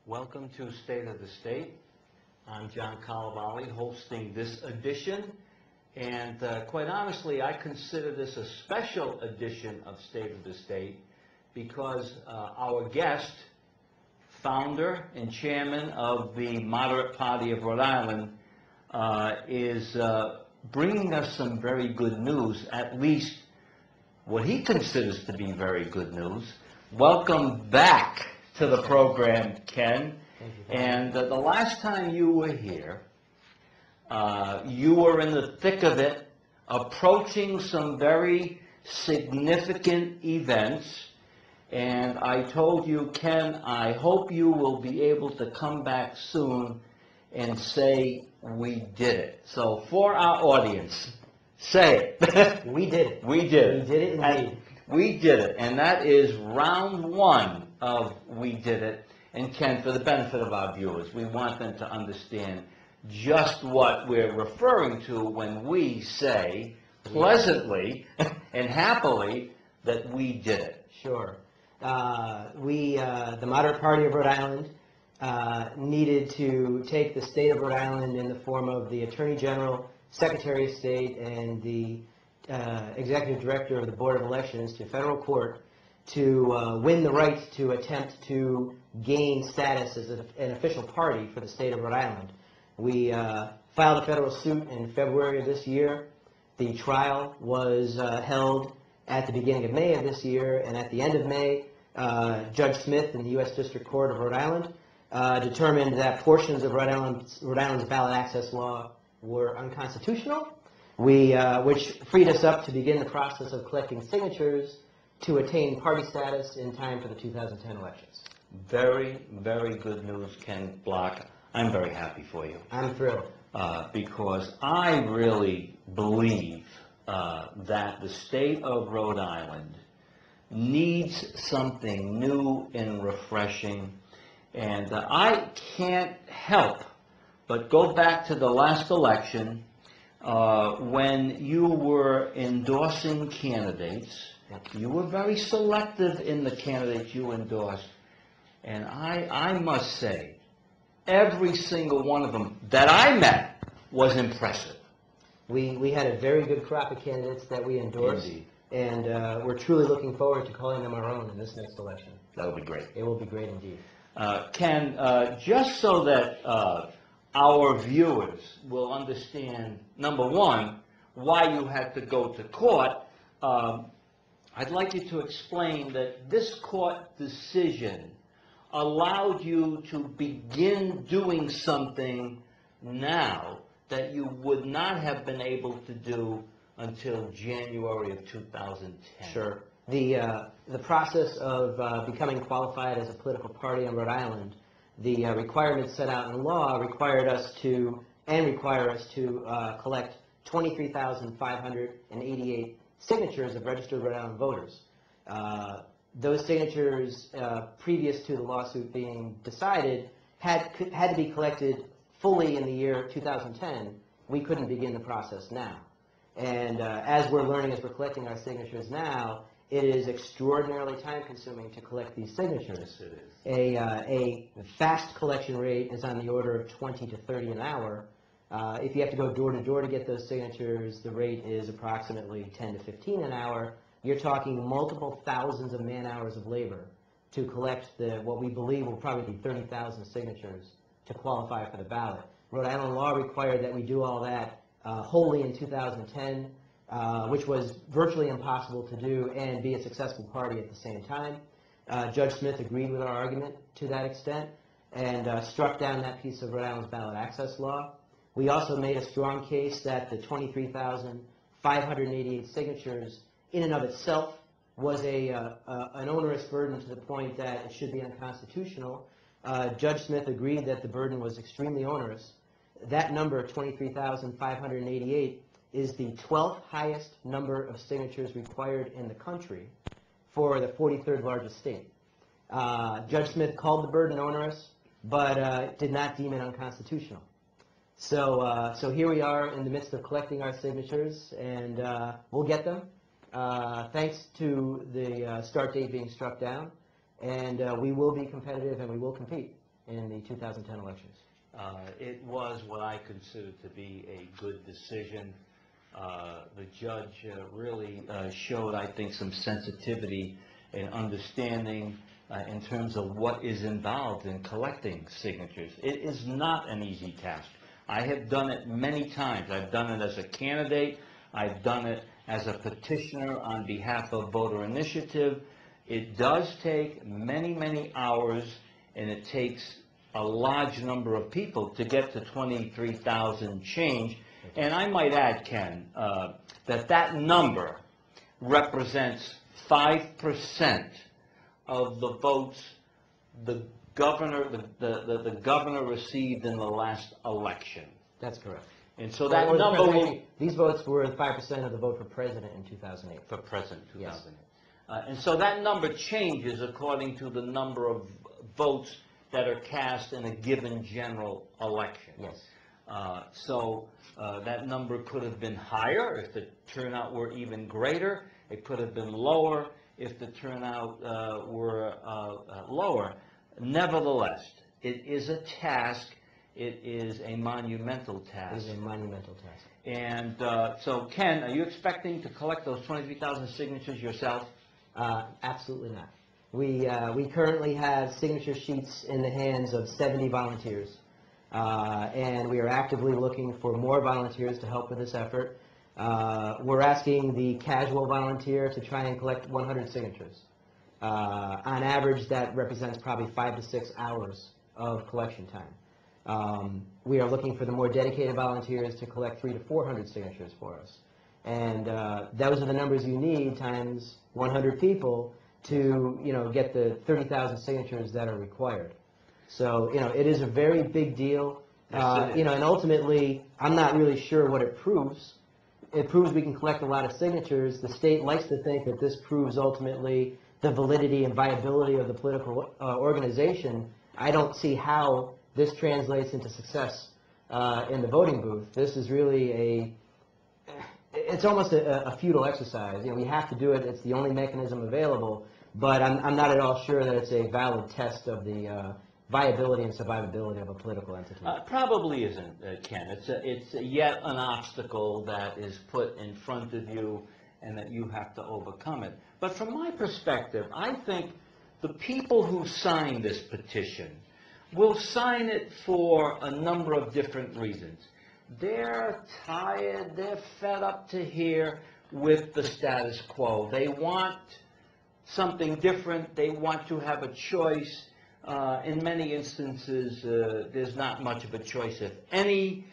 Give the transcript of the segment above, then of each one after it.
Welcome to State of the State. I'm John Calavalli, hosting this edition. And quite honestly, I consider this a special edition of State of the State because our guest, founder and chairman of the Moderate Party of Rhode Island, is bringing us some very good news, at least what he considers to be very good news. Welcome back to the program, Ken. And the last time you were here, you were in the thick of it, approaching some very significant events. And I told you, Ken, I hope you will be able to come back soon and say, we did it. So for our audience, say it. We did it. We did it. We did it indeed. And we did it. And that is round one of We Did It. And Ken, for the benefit of our viewers, we want them to understand just what we're referring to when we say pleasantly and happily that we did it. Sure. The Moderate Party of Rhode Island, needed to take the state of Rhode Island in the form of the Attorney General, Secretary of State, and the Executive Director of the Board of Elections to federal court to win the right to attempt to gain status as an official party for the state of Rhode Island. We filed a federal suit in February of this year. The trial was held at the beginning of May of this year, and at the end of May, Judge Smith in the U.S. District Court of Rhode Island determined that portions of Rhode Island's ballot access law were unconstitutional, which freed us up to begin the process of collecting signatures to attain party status in time for the 2010 elections. Very, very good news, Ken Block. I'm very happy for you. I'm thrilled. Because I really believe that the state of Rhode Island needs something new and refreshing. And I can't help but go back to the last election when you were endorsing candidates. You were very selective in the candidates you endorsed. And I must say, every single one of them that I met was impressive. We had a very good crop of candidates that we endorsed. Indeed. And we're truly looking forward to calling them our own in this next election. That'll be great. It will be great indeed. Ken, just so that our viewers will understand, number one, why you had to go to court, I'd like you to explain that this court decision allowed you to begin doing something now that you would not have been able to do until January of 2010. Sure. The process of becoming qualified as a political party in Rhode Island, the requirements set out in law require us to collect 23,588 signatures of registered Rhode Island voters. Those signatures, previous to the lawsuit being decided, had to be collected fully in the year 2010. We couldn't begin the process now. And as we're learning, as we're collecting our signatures now, it is extraordinarily time-consuming to collect these signatures. Yes, it is. A fast collection rate is on the order of 20 to 30 an hour. If you have to go door to door to get those signatures, the rate is approximately 10 to 15 an hour. You're talking multiple thousands of man-hours of labor to collect what we believe will probably be 30,000 signatures to qualify for the ballot. Rhode Island law required that we do all that wholly in 2010, which was virtually impossible to do and be a successful party at the same time. Judge Smith agreed with our argument to that extent and struck down that piece of Rhode Island's ballot access law. We also made a strong case that the 23,588 signatures in and of itself was an onerous burden to the point that it should be unconstitutional. Judge Smith agreed that the burden was extremely onerous. That number, 23,588, is the 12th highest number of signatures required in the country for the 43rd largest state. Judge Smith called the burden onerous, but did not deem it unconstitutional. So here we are in the midst of collecting our signatures, and we'll get them, thanks to the start date being struck down, and we will be competitive and we will compete in the 2010 elections? It was what I consider to be a good decision. The judge really showed, I think, some sensitivity and understanding in terms of what is involved in collecting signatures. It is not an easy task. I have done it many times. I've done it as a candidate. I've done it as a petitioner on behalf of voter initiative. It does take many, many hours, and it takes a large number of people to get to 23,000 change. And I might add, Ken, that number represents 5% of the votes the governor received in the last election. That's correct. And so that number will... These votes were 5% of the vote for president in 2008. For president, 2008. Yes. And so that number changes according to the number of votes that are cast in a given general election. Yes. So that number could have been higher if the turnout were even greater. It could have been lower if the turnout were lower. Nevertheless, it is a task. It is a monumental task. It is a monumental task. And so, Ken, are you expecting to collect those 23,000 signatures yourself? Absolutely not. We currently have signature sheets in the hands of 70 volunteers, and we are actively looking for more volunteers to help with this effort. We're asking the casual volunteer to try and collect 100 signatures. On average, that represents probably 5 to 6 hours of collection time. We are looking for the more dedicated volunteers to collect 300 to 400 signatures for us. And those are the numbers you need times 100 people to, get the 30,000 signatures that are required. So, it is a very big deal. And ultimately, I'm not really sure what it proves. It proves we can collect a lot of signatures. The state likes to think that this proves ultimately the validity and viability of the political organization. I don't see how this translates into success in the voting booth. This is really it's almost a futile exercise. We have to do it. It's the only mechanism available. But I'm not at all sure that it's a valid test of the viability and survivability of a political entity. Probably isn't, Ken. It's yet an obstacle that is put in front of you and that you have to overcome it. But from my perspective, I think the people who sign this petition will sign it for a number of different reasons. They're tired, they're fed up to here with the status quo. They want something different, they want to have a choice. In many instances, there's not much of a choice, if any.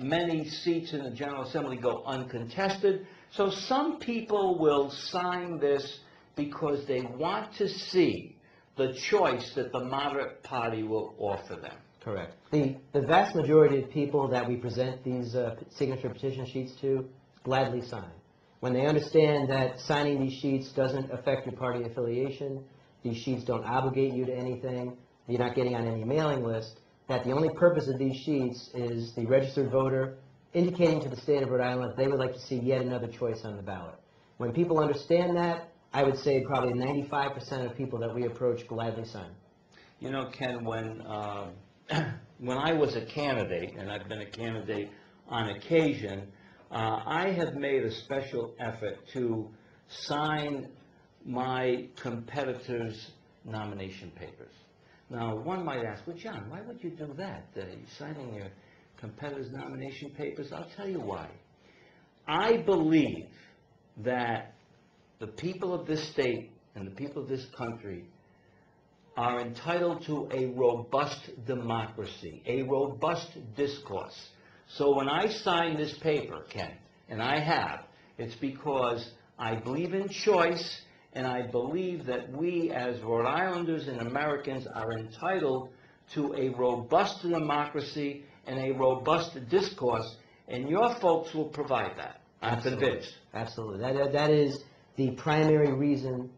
Many seats in the General Assembly go uncontested. So some people will sign this because they want to see the choice that the moderate party will offer them. Correct. The vast majority of people that we present these signature petition sheets to gladly sign. When they understand that signing these sheets doesn't affect your party affiliation, these sheets don't obligate you to anything, you're not getting on any mailing list, that the only purpose of these sheets is the registered voter indicating to the state of Rhode Island that they would like to see yet another choice on the ballot. When people understand that, I would say probably 95% of people that we approach gladly sign. You know, Ken, when I was a candidate, and I've been a candidate on occasion, I have made a special effort to sign my competitors' nomination papers. Now, one might ask, well, John, why would you do that? You're signing your competitors' nomination papers? I'll tell you why. I believe that the people of this state and the people of this country are entitled to a robust democracy, a robust discourse. So when I sign this paper, Ken, and I have, it's because I believe in choice, and I believe that we as Rhode Islanders and Americans are entitled to a robust democracy and a robust discourse, and your folks will provide that. I'm convinced. Absolutely. That is the primary reason